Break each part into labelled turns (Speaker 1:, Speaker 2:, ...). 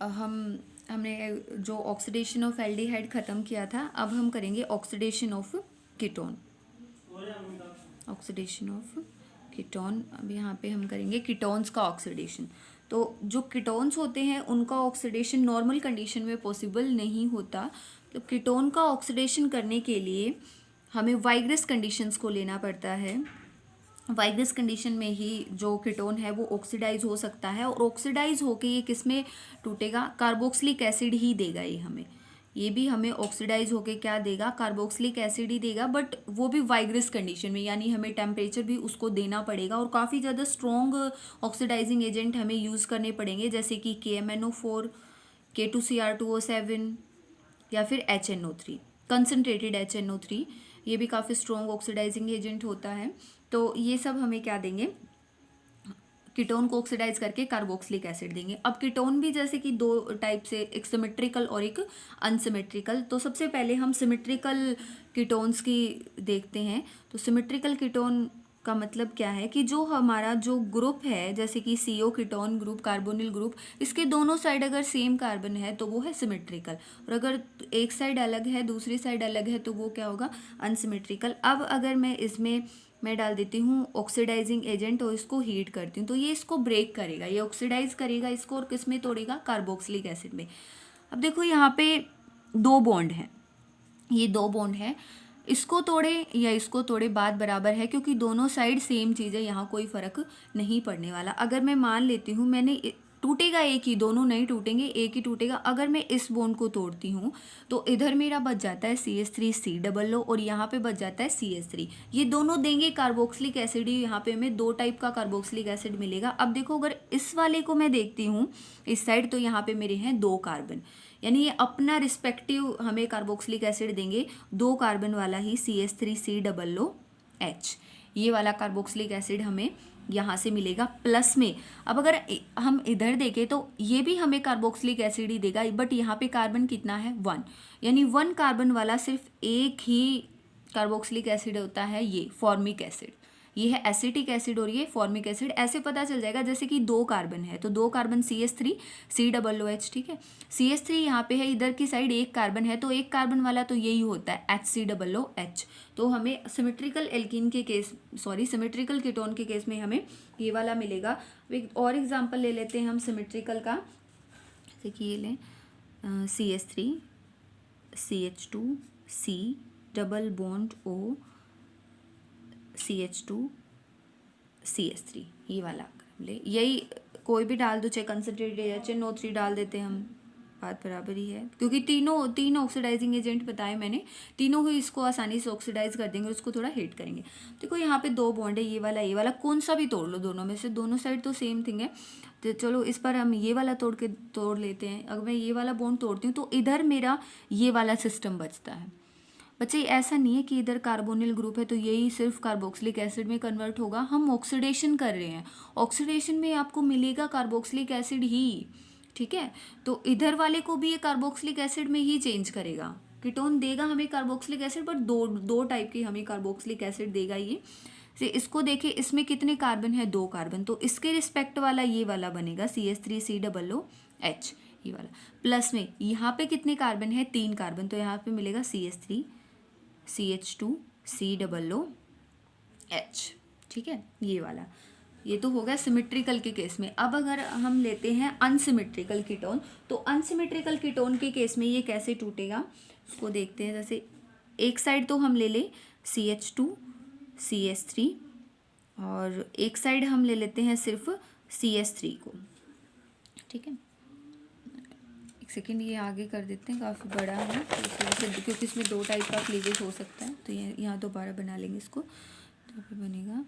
Speaker 1: हमने जो oxidation of aldehyde ख़त्म किया था, अब हम करेंगे oxidation of ketone. Oxidation of ketone, अब यहाँ पे हम करेंगे कीटोन्स का ऑक्सीडेशन। तो जो कीटोन्स होते हैं उनका ऑक्सीडेशन नॉर्मल कंडीशन में पॉसिबल नहीं होता। तो कीटोन का ऑक्सीडेशन करने के लिए हमें वाइग्रस कंडीशंस को लेना पड़ता है। वाइग्रस कंडीशन में ही जो कीटोन है वो ऑक्सीडाइज हो सकता है, और ऑक्सीडाइज होके ये किस में टूटेगा, कार्बोक्सिलिक एसिड ही देगा ये हमें। ये भी हमें ऑक्सीडाइज होके क्या देगा, कार्बोक्सिलिक एसिड ही देगा, बट वो भी वाइग्रस कंडीशन में, यानी हमें टेम्परेचर भी उसको देना पड़ेगा और काफ़ी ज़्यादा स्ट्रॉन्ग ऑक्सीडाइजिंग एजेंट हमें यूज़ करने पड़ेंगे, जैसे कि KMnO4, K2Cr2O7 या फिर HNO3, कंसनट्रेटेड HNO3। ये भी काफ़ी स्ट्रॉन्ग ऑक्सीडाइजिंग एजेंट होता है। तो ये सब हमें क्या देंगे, कीटोन को ऑक्सीडाइज करके कार्बोक्सिलिक एसिड देंगे। अब कीटोन भी जैसे कि दो टाइप से, एक सिमेट्रिकल और एक अनसिमेट्रिकल। तो सबसे पहले हम सिमेट्रिकल कीटोन्स की देखते हैं। तो सिमेट्रिकल कीटोन का मतलब क्या है कि जो हमारा जो ग्रुप है, जैसे कि CO ketone group, carbonyl group, इसके दोनों साइड अगर सेम कार्बन है तो वो है सिमेट्रिकल, और अगर एक साइड अलग है दूसरी साइड अलग है तो वो क्या होगा, अनसिमेट्रिकल। अब अगर मैं डाल देती हूँ ऑक्सीडाइजिंग एजेंट और इसको हीट करती हूँ, तो ये इसको ब्रेक करेगा, ये ऑक्सीडाइज करेगा इसको, और किस में तोड़ेगा, कार्बोक्सिलिक एसिड में। अब देखो यहाँ पे दो बॉन्ड हैं, ये दो बॉन्ड है, इसको तोड़े या इसको तोड़े बात बराबर है, क्योंकि दोनों साइड सेम चीज़ है, यहाँ कोई फ़र्क नहीं पड़ने वाला। अगर मैं मान लेती हूँ टूटेगा एक ही, दोनों नहीं टूटेंगे, एक ही टूटेगा। अगर मैं इस बॉन्ड को तोड़ती हूँ तो इधर मेरा बच जाता है CH3COO और यहाँ पे बच जाता है CH3। ये दोनों देंगे कार्बोक्सिलिक एसिड ही, यहाँ पे हमें दो टाइप का कार्बोक्सिलिक एसिड मिलेगा। अब देखो अगर इस वाले को मैं देखती हूँ इस साइड, तो यहाँ पे मेरे हैं दो कार्बन, यानी ये अपना रिस्पेक्टिव हमें कार्बोक्सिलिक एसिड देंगे, दो कार्बन वाला ही CH3COOH। ये वाला कार्बोक्सिलिक एसिड हमें यहाँ से मिलेगा प्लस में। अब अगर हम इधर देखें तो ये भी हमें कार्बोक्सिलिक एसिड ही देगा, बट यहाँ पे कार्बन कितना है, 1, यानी 1 कार्बन वाला सिर्फ एक ही कार्बोक्सिलिक एसिड होता है, ये फॉर्मिक एसिड। ये है एसिटिक एसिड और ये फॉर्मिक एसिड। ऐसे पता चल जाएगा जैसे कि दो कार्बन है तो दो कार्बन CH3COOH, ठीक है। CH3 यहाँ पे है, इधर की साइड एक कार्बन है, तो एक कार्बन वाला तो यही होता है HCOOH। तो हमें सिमेट्रिकल एल्कीन के केस, सिमेट्रिकल कीटोन के केस में हमें ये वाला मिलेगा। एक और एग्जाम्पल ले लेते हैं हम सिमेट्रिकल का, जैसे कि ये लें CH3 CH2 C double bond O CH2 CH3, ये वाला ले, यही कोई भी डाल दो, चाहे कंसनट्रेटेड HNO3 डाल देते हैं हम, बात बराबर ही है, क्योंकि तीन ऑक्सीडाइजिंग एजेंट बताए मैंने, तीनों ही इसको आसानी से ऑक्सीडाइज कर देंगे और उसको थोड़ा हीट करेंगे। देखो यहाँ पे दो बॉन्ड है, ये वाला कौन सा भी तोड़ लो, दोनों में से, दोनों साइड तो सेम थिंग है। तो चलो इस पर हम ये वाला तोड़ लेते हैं। अगर मैं ये वाला बॉन्ड तोड़ती हूँ तो इधर मेरा ये वाला सिस्टम बचता है। बच्चे ऐसा नहीं है कि इधर कार्बोनिल ग्रुप है तो यही सिर्फ कार्बोक्सिलिक एसिड में कन्वर्ट होगा, हम ऑक्सीडेशन कर रहे हैं, ऑक्सीडेशन में आपको मिलेगा कार्बोक्सिलिक एसिड ही, ठीक है। तो इधर वाले को भी ये कार्बोक्सिलिक एसिड में ही चेंज करेगा, कीटोन देगा हमें कार्बोक्सिलिक एसिड, बट दो टाइप की हमें कार्बोक्सिलिक एसिड देगा ये। से इसको देखे, इसमें कितने कार्बन है, दो कार्बन, तो इसके रिस्पेक्ट वाला ये वाला बनेगा CH3COOH, ये वाला। प्लस में यहाँ पे कितने कार्बन है, तीन कार्बन, तो यहाँ पे मिलेगा CH3CH2COOH, ठीक है, ये वाला। ये तो हो गया सिमेट्रिकल के केस में। अब अगर हम लेते हैं अनसिमेट्रिकल कीटोन, तो अनसिमेट्रिकल कीटोन के केस में ये कैसे टूटेगा उसको देखते हैं। जैसे एक साइड तो हम ले लें CH2CH3 और एक साइड हम ले लेते हैं सिर्फ CH3 को, ठीक है। एक सेकेंड, ये आगे कर देते हैं, काफ़ी बड़ा है तो इस वजह से, क्योंकि इसमें दो टाइप का क्लीवेज हो सकता है, तो ये यहाँ दोबारा बना लेंगे इसको। तो फिर बनेगा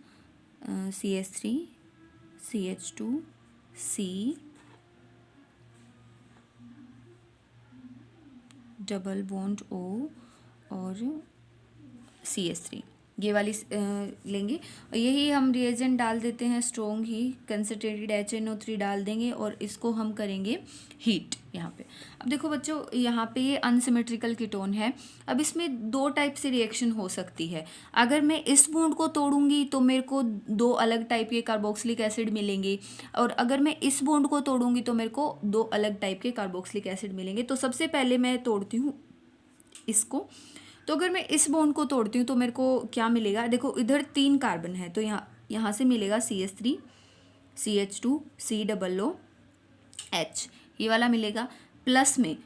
Speaker 1: CH3CH2C डबल बॉन्ड O और CH3, ये वाली लेंगे और यही हम रिएजेंट डाल देते हैं, स्ट्रॉन्ग ही कंसनट्रेटेड HNO3 डाल देंगे और इसको हम करेंगे हीट यहाँ पे। अब देखो बच्चों, यहाँ पे ये अनसिमेट्रिकल कीटोन है। अब इसमें दो टाइप से रिएक्शन हो सकती है। अगर मैं इस बॉन्ड को तोड़ूंगी तो मेरे को दो अलग टाइप के कार्बोक्सिलिक एसिड मिलेंगे, और अगर मैं इस बॉन्ड को तोड़ूंगी तो मेरे को दो अलग टाइप के कार्बोक्सिलिक एसिड मिलेंगे। तो सबसे पहले मैं तोड़ती हूँ इसको। तो अगर मैं इस बॉन्ड को तोड़ती हूँ तो मेरे को क्या मिलेगा, देखो इधर 3 कार्बन है तो यहाँ से मिलेगा CH3 CH2 COOH, ये वाला मिलेगा। प्लस में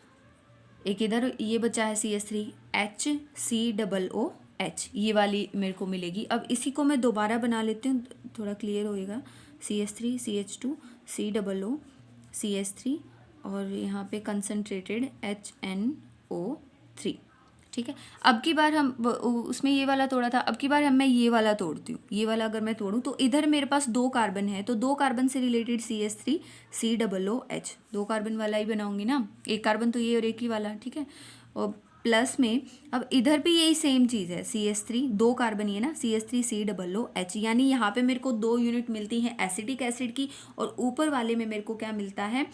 Speaker 1: एक इधर ये बचा है CH3 HCOOH, ये वाली मेरे को मिलेगी। अब इसी को मैं दोबारा बना लेती हूँ, थोड़ा क्लियर होएगा। CH3 CH2 COO CH3 और यहाँ पे कंसनट्रेटेड HNO3, ठीक है। अब की बार हम उसमें ये वाला तोड़ा था, अब की बार मैं ये वाला तोड़ती हूँ। ये वाला अगर मैं तोड़ूँ तो इधर मेरे पास 2 कार्बन है, तो 2 कार्बन से रिलेटेड CH3 COOH, 2 कार्बन वाला ही बनाऊंगी ना, एक कार्बन तो ये और एक ही वाला, ठीक है। और प्लस में अब इधर भी यही सेम चीज़ है, CH3 2 कार्बन ही है ना, CH3 COOH, यानी यहाँ पे मेरे को 2 यूनिट मिलती हैं एसिटिक एसिड की, और ऊपर वाले में मेरे को क्या मिलता है,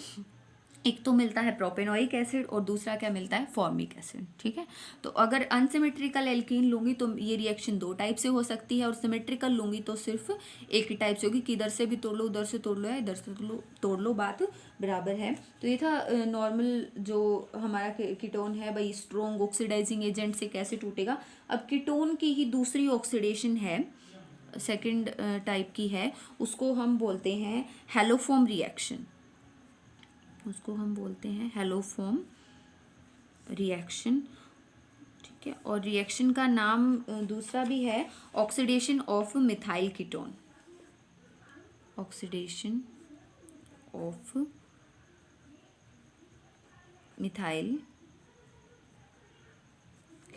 Speaker 1: एक तो मिलता है प्रोपेनोइक एसिड और दूसरा क्या मिलता है, फॉर्मिक एसिड, ठीक है। तो अगर अनसिमेट्रिकल एल्कीन लूँगी तो ये रिएक्शन 2 टाइप से हो सकती है, और सिमेट्रिकल लूँगी तो सिर्फ एक ही टाइप से होगी कि इधर से भी तोड़ लो, उधर से तोड़ लो या इधर से तोड़ लो, बात बराबर है। तो ये था नॉर्मल जो हमारा कीटोन है भाई, स्ट्रॉन्ग ऑक्सीडाइजिंग एजेंट से कैसे टूटेगा। अब कीटोन की ही दूसरी ऑक्सीडेशन है, सेकेंड टाइप की है, उसको हम बोलते हैं हेलोफॉर्म रिएक्शन, उसको हम बोलते हैं हेलोफॉर्म रिएक्शन, ठीक है। और रिएक्शन का नाम दूसरा भी है oxidation of methyl ketone, oxidation of methyl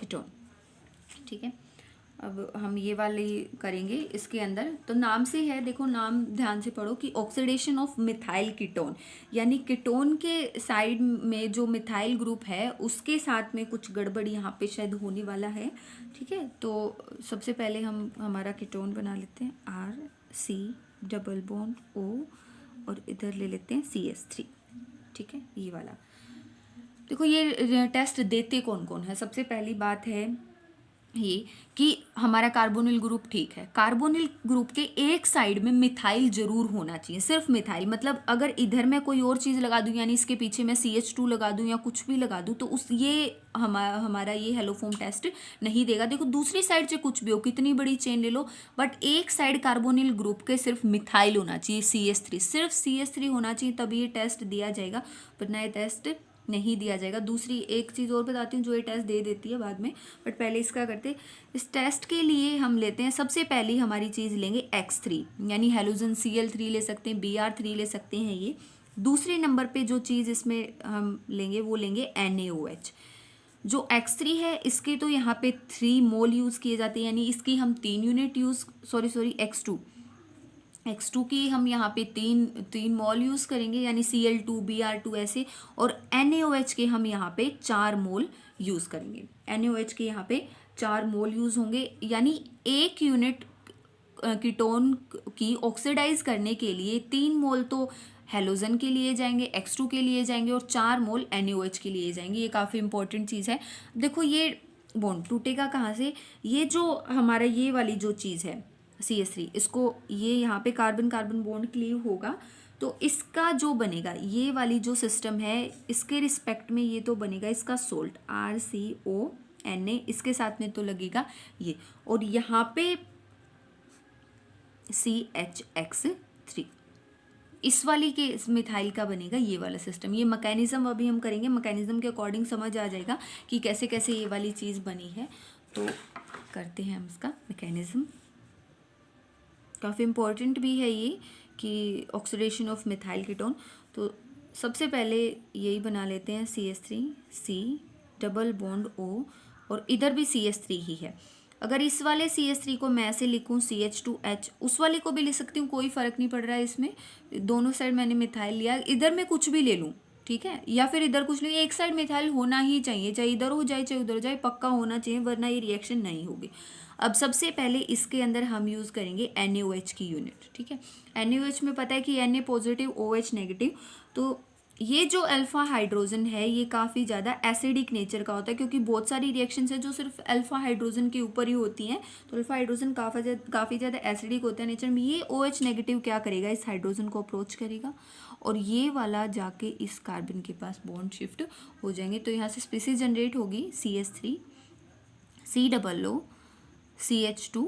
Speaker 1: ketone, ठीक है। अब हम ये वाले करेंगे इसके अंदर, तो नाम से है, देखो नाम ध्यान से पढ़ो कि ऑक्सीडेशन ऑफ मिथाइल कीटोन, यानी कीटोन के साइड में जो मिथाइल ग्रुप है उसके साथ में कुछ गड़बड़ यहाँ पे शायद होने वाला है, ठीक है। तो सबसे पहले हम हमारा कीटोन बना लेते हैं, RC डबल बॉन्ड O और इधर ले लेते हैं CH3, ठीक है, ये वाला। देखो ये टेस्ट देते कौन कौन है, सबसे पहली बात है ये कि हमारा कार्बोनिल ग्रुप ठीक है, कार्बोनिल ग्रुप के एक साइड में मिथाइल जरूर होना चाहिए, सिर्फ मिथाइल। मतलब अगर इधर मैं कोई और चीज़ लगा दूं, यानी इसके पीछे मैं CH2 लगा दूं या कुछ भी लगा दूं, तो उस ये हमारा ये हेलोफॉर्म टेस्ट नहीं देगा। देखो दूसरी साइड से कुछ भी हो, कितनी बड़ी चेन ले लो, बट एक साइड कार्बोनिल ग्रुप के सिर्फ मिथाइल होना चाहिए, CH3 सिर्फ CH3 होना चाहिए, तभी ये टेस्ट दिया जाएगा, वरना ये टेस्ट नहीं दिया जाएगा। दूसरी एक चीज़ और बताती हूँ जो ये टेस्ट दे देती है बाद में, बट पहले इसका करते। इस टेस्ट के लिए हम लेते हैं, सबसे पहली हमारी चीज़ लेंगे X3, यानी हेलोजन Cl3 ले सकते हैं, Br3 ले सकते हैं। ये दूसरे नंबर पे जो चीज़ इसमें हम लेंगे वो लेंगे NaOH। जो X3 है इसके तो यहाँ पे 3 मोल यूज़ किए जाते हैं, यानी इसकी हम 3 यूनिट यूज़, सॉरी X2 की हम यहाँ पे 3 मोल यूज़ करेंगे, यानी Cl2 Br2 ऐसे, और NaOH के हम यहाँ पे 4 मोल यूज़ करेंगे। NaOH के यहाँ पे 4 मोल यूज़ होंगे, यानी 1 यूनिट कीटोन की ऑक्सीडाइज करने के लिए 3 मोल तो हेलोजन के लिए जाएंगे, X2 के लिए जाएंगे, और 4 मोल NaOH के लिए जाएंगे। ये काफ़ी इंपॉर्टेंट चीज़ है। देखो ये बॉन्ड टूटेगा कहाँ से, ये जो हमारा ये वाली जो चीज़ है CH3, इसको ये यहाँ पे कार्बन कार्बन बॉन्ड क्लीव होगा, तो इसका जो बनेगा ये वाली जो सिस्टम है इसके रिस्पेक्ट में ये तो बनेगा इसका सोल्ट RCONA, इसके साथ में तो लगेगा ये, और यहाँ पे CHX3, इस वाली के इस मिथाइल का बनेगा ये वाला सिस्टम। ये मैकेनिज्म अभी हम करेंगे, मैकेनिज्म के अकॉर्डिंग समझ आ जाएगा कि कैसे कैसे ये वाली चीज़ बनी है। तो करते हैं हम इसका मैकेनिज्म। काफ़ी इम्पोर्टेंट भी है ये कि ऑक्सीडेशन ऑफ मिथाइल कीटोन। तो सबसे पहले यही बना लेते हैं, CH3 C double bond O, और इधर भी CH3 ही है। अगर इस वाले CH3 को मैं ऐसे लिखूं CH2H, उस वाले को भी लिख सकती हूँ, कोई फ़र्क नहीं पड़ रहा है इसमें, दोनों साइड मैंने मिथाइल लिया, इधर मैं कुछ भी ले लूँ, ठीक है, या फिर इधर कुछ नहीं, एक साइड मिथाइल होना ही चाहिए, चाहे इधर हो जाए चाहे उधर हो जाए, पक्का होना चाहिए, वरना ये रिएक्शन नहीं होगी। अब सबसे पहले इसके अंदर हम यूज़ करेंगे NaOH की यूनिट। ठीक है, NaOH में पता है कि Na पॉजिटिव OH नेगेटिव, तो ये जो अल्फा हाइड्रोजन है ये काफ़ी ज़्यादा एसिडिक नेचर का होता है, क्योंकि बहुत सारी रिएक्शंस है जो सिर्फ अल्फा हाइड्रोजन के ऊपर ही होती हैं, तो अल्फा हाइड्रोजन काफ़ी ज़्यादा एसिडिक होता है नेचर में। ये OH नेगेटिव क्या करेगा, इस हाइड्रोजन को अप्रोच करेगा और ये वाला जाके इस कार्बन के पास बॉन्ड शिफ्ट हो जाएंगे। तो यहाँ से स्पीसीज जनरेट होगी CH3 COO CH2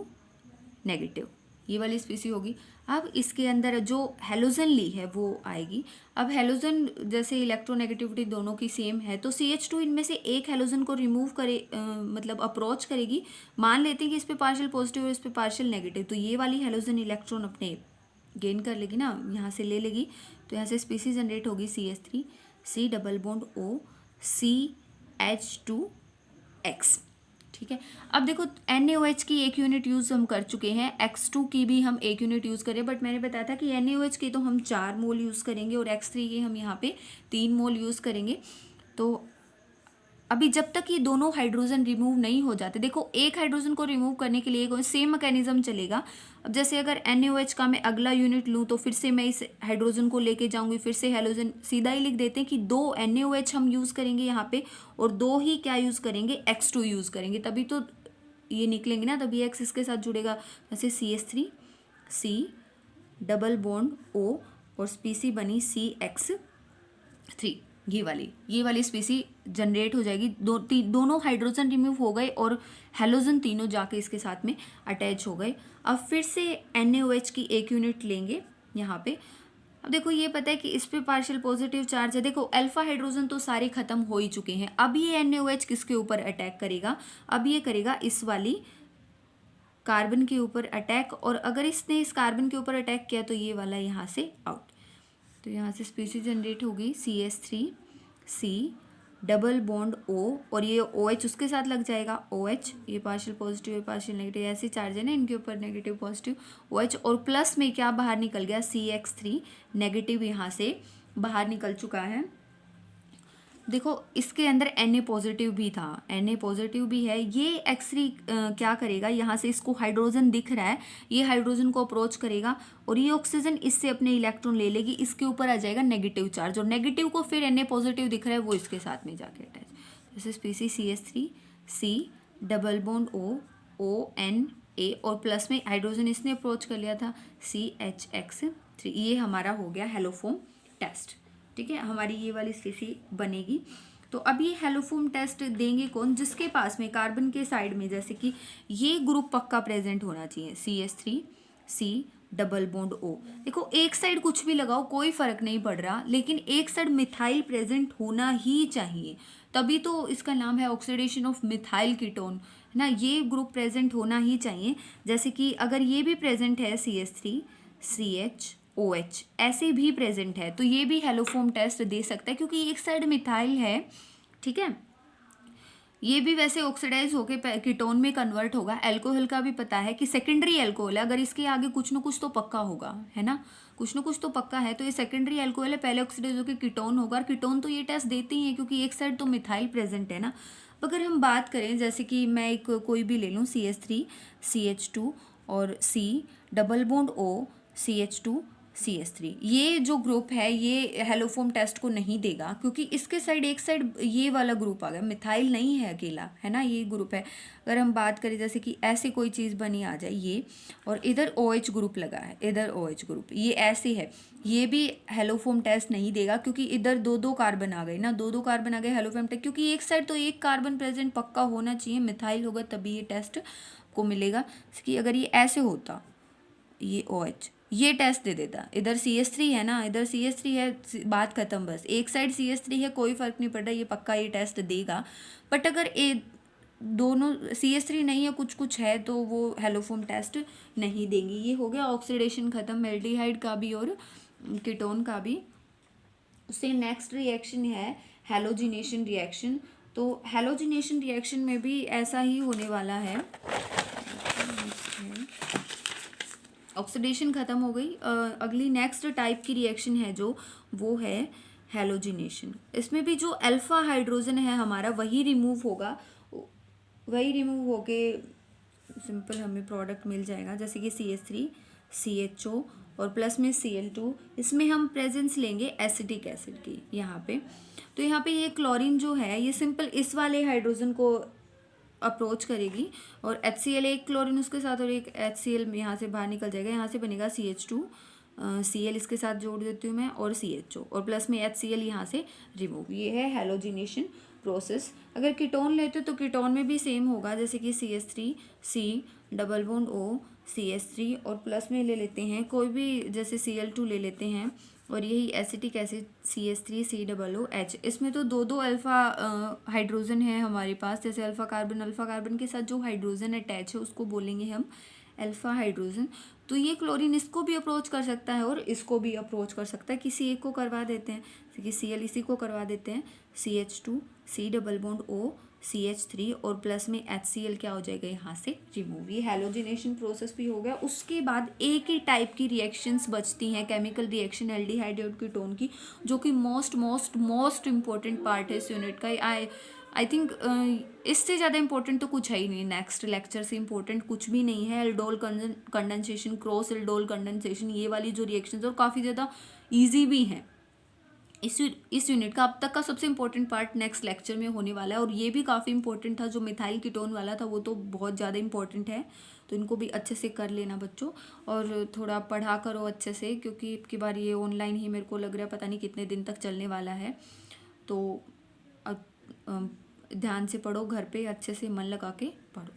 Speaker 1: नेगेटिव, ये वाली स्पीसी होगी। अब इसके अंदर जो हेलोजन ली है वो आएगी। अब हेलोजन जैसे इलेक्ट्रोनेगेटिविटी दोनों की सेम है, तो CH2 इनमें से एक हेलोजन को रिमूव करे मतलब अप्रोच करेगी। मान लेते हैं कि इस पे पार्शियल पॉजिटिव और इस पे पार्शियल नेगेटिव, तो ये वाली हेलोजन इलेक्ट्रॉन अपने गेन कर लेगी ना, यहाँ से ले लेगी, तो यहाँ से स्पीसी जनरेट होगी CH3 C double bond O CH2X। ठीक है, अब देखो NaOH की एक यूनिट यूज़ हम कर चुके हैं, X2 की भी हम एक यूनिट यूज़ करें, बट मैंने बताया था कि NaOH के तो हम 4 मोल यूज़ करेंगे और X3 के हम यहाँ पे 3 मोल यूज़ करेंगे। तो अभी जब तक ये दोनों हाइड्रोजन रिमूव नहीं हो जाते, देखो एक हाइड्रोजन को रिमूव करने के लिए सेम मैकेनिज्म चलेगा। अब जैसे अगर NaOH का मैं अगला यूनिट लूँ तो फिर से मैं इस हाइड्रोजन को लेके जाऊंगी, फिर से हेलोजन, सीधा ही लिख देते हैं कि 2 NaOH हम यूज़ करेंगे यहाँ पे और 2 ही क्या यूज़ करेंगे, X2 यूज़ करेंगे, तभी तो ये निकलेंगे ना, तभी X इसके साथ जुड़ेगा। जैसे CH3 C double bond O और स्पीसी बनी CX3, ये वाली स्पीसी जनरेट हो जाएगी। दोनों हाइड्रोजन रिमूव हो गए और हेलोजन तीनों जाके इसके साथ में अटैच हो गए। अब फिर से NaOH की एक यूनिट लेंगे यहाँ पे। अब देखो ये पता है कि इस पे पार्शियल पॉजिटिव चार्ज है, देखो अल्फा हाइड्रोजन तो सारे खत्म हो ही चुके हैं। अब ये NaOH किसके ऊपर अटैक करेगा, अब ये करेगा इस वाली कार्बन के ऊपर अटैक, और अगर इसने इस कार्बन के ऊपर अटैक किया तो ये वाला यहाँ से आउट। तो यहाँ से स्पीसीज जनरेट होगी CH3 C double bond O और ये OH उसके साथ लग जाएगा OH, ये पार्शियल पॉजिटिव है पार्शियल नेगेटिव, ऐसे चार्ज है ना इनके ऊपर, नेगेटिव पॉजिटिव OH, और प्लस में क्या बाहर निकल गया, CX3 नेगेटिव यहाँ से बाहर निकल चुका है। देखो इसके अंदर Na पॉजिटिव भी था, Na पॉजिटिव भी है, ये X3 क्या करेगा, यहाँ से इसको हाइड्रोजन दिख रहा है, ये हाइड्रोजन को अप्रोच करेगा और ये ऑक्सीजन इससे अपने इलेक्ट्रॉन ले लेगी, इसके ऊपर आ जाएगा नेगेटिव चार्ज, और नेगेटिव को फिर Na पॉजिटिव दिख रहा है वो इसके साथ में जाके अटैच। जैसे स्पीसी CH3 C double bond ONA और प्लस में हाइड्रोजन इसने अप्रोच कर लिया था CHX3, ये हमारा हो गया हेलोफोम टेस्ट। ठीक है, हमारी ये वाली स्पीसी बनेगी। तो अब ये हेलोफोम टेस्ट देंगे कौन, जिसके पास में कार्बन के साइड में जैसे कि ये ग्रुप पक्का प्रेजेंट होना चाहिए, CH3 C double bond O। देखो एक साइड कुछ भी लगाओ कोई फर्क नहीं पड़ रहा, लेकिन एक साइड मिथाइल प्रेजेंट होना ही चाहिए, तभी तो इसका नाम है ऑक्सीडेशन ऑफ मिथाइल कीटोन, है ना, ये ग्रुप प्रेजेंट होना ही चाहिए। जैसे कि अगर ये भी प्रेजेंट है CH3 CHOH ऐसे भी प्रेजेंट है तो ये भी हेलोफोम टेस्ट दे सकता है, क्योंकि एक साइड मिथाइल है। ठीक है, ये भी वैसे ऑक्सीडाइज होकर कीटोन में कन्वर्ट होगा। अल्कोहल का भी पता है कि सेकेंडरी अल्कोहल है, अगर इसके आगे कुछ ना कुछ तो पक्का होगा, है ना, कुछ ना कुछ तो पक्का है, तो ये सेकेंडरी अल्कोहल है, पहले ऑक्सीडाइज होकर कीटोन होगा, और कीटोन तो ये टेस्ट देते ही है क्योंकि एक साइड तो मिथाइल प्रेजेंट है ना। अगर हम बात करें जैसे कि मैं एक कोई भी ले लूँ CH3 CH2 और C double bond O CH2 CH3, ये जो ग्रुप है ये हेलोफोम टेस्ट को नहीं देगा, क्योंकि इसके साइड एक साइड ये वाला ग्रुप आ गया, मिथाइल नहीं है अकेला, है ना, ये ग्रुप है। अगर हम बात करें जैसे कि ऐसे कोई चीज़ बनी आ जाए ये, और इधर OH ग्रुप लगा है, इधर OH ग्रुप, ये ऐसे है, ये भी हेलोफोम टेस्ट नहीं देगा, क्योंकि इधर दो दो कार्बन आ गए ना, दो दो कार्बन आ गए हेलोफोम टेस्ट, क्योंकि एक साइड तो एक कार्बन प्रेजेंट पक्का होना चाहिए, मिथाइल होगा तभी ये टेस्ट को मिलेगा। कि अगर ये ऐसे होता, ये OH ये टेस्ट दे देता, इधर CH3 है ना, इधर CH3 है, बात खत्म, बस एक साइड CH3 है, कोई फर्क नहीं पड़ रहा, ये पक्का ये टेस्ट देगा। बट अगर दोनों CH3 नहीं है, कुछ कुछ है, तो वो हेलोफोम टेस्ट नहीं देंगी। ये हो गया ऑक्सीडेशन खत्म एल्डिहाइड का भी और कीटोन का भी। उससे नेक्स्ट रिएक्शन है हेलोजिनेशन रिएक्शन। तो हेलोजिनेशन रिएक्शन में भी ऐसा ही होने वाला है, ऑक्सीडेशन खत्म हो गई। अगली नेक्स्ट टाइप की रिएक्शन है जो वो है हैलोजिनेशन। इसमें भी जो अल्फा हाइड्रोजन है हमारा वही रिमूव होगा, वही रिमूव होके सिंपल हमें प्रोडक्ट मिल जाएगा, जैसे कि CH3 CHO और प्लस में Cl2। इसमें हम प्रेजेंस लेंगे एसिटिक एसिड की यहाँ पे। तो यहाँ पे ये क्लोरीन जो है ये सिंपल इस वाले हाइड्रोजन को अप्रोच करेगी और HCl एक क्लोरीन उसके साथ और एक HCl यहाँ से बाहर निकल जाएगा, यहाँ से बनेगा CH2, Cl इसके साथ जोड़ देती हूँ मैं और CHO और प्लस में HCl यहाँ से रिमूव। ये है हैलोजिनेशन प्रोसेस। अगर कीटोन लेते तो कीटोन में भी सेम होगा, जैसे कि CH3 C double bond O CH3 और प्लस में ले लेते हैं कोई भी, जैसे Cl2 ले लेते हैं और यही acetic acid CH3 C double O H। इसमें तो दो दो अल्फ़ा हाइड्रोजन है हमारे पास, जैसे अल्फ़ा कार्बन के साथ जो हाइड्रोजन अटैच है उसको बोलेंगे हम अल्फ़ा हाइड्रोजन। तो ये क्लोरीन इसको भी अप्रोच कर सकता है और इसको भी अप्रोच कर सकता है, किसी एक को करवा देते हैं, जैसे कि Cl इसी को करवा देते हैं, CH2 C double bond O CH3 और प्लस में HCl क्या हो जाएगा यहाँ से रिमूव। ये हैलोजिनेशन प्रोसेस भी हो गया। उसके बाद एक ही टाइप की रिएक्शंस बचती हैं, केमिकल रिएक्शन एल्डिहाइड और कीटोन की, जो कि मोस्ट इम्पॉर्टेंट पार्ट है इस यूनिट का। आई थिंक इससे ज़्यादा इंपॉर्टेंट तो कुछ है ही नहीं, नेक्स्ट लेक्चर से इंपॉर्टेंट कुछ भी नहीं है। Aldol condensation, cross aldol condensation, ये वाली जो रिएक्शंस और काफ़ी ज़्यादा ईजी भी हैं। इस यूनिट का अब तक का सबसे इंपॉर्टेंट पार्ट नेक्स्ट लेक्चर में होने वाला है और ये भी काफ़ी इंपॉर्टेंट था। जो मिथाइल कीटोन वाला था वो तो बहुत ज़्यादा इंपॉर्टेंट है, तो इनको भी अच्छे से कर लेना बच्चों और थोड़ा पढ़ा करो अच्छे से, क्योंकि अब की बार ये ऑनलाइन ही मेरे को लग रहा है, पता नहीं कितने दिन तक चलने वाला है। तो अब ध्यान से पढ़ो, घर पे अच्छे से मन लगा के पढ़ो।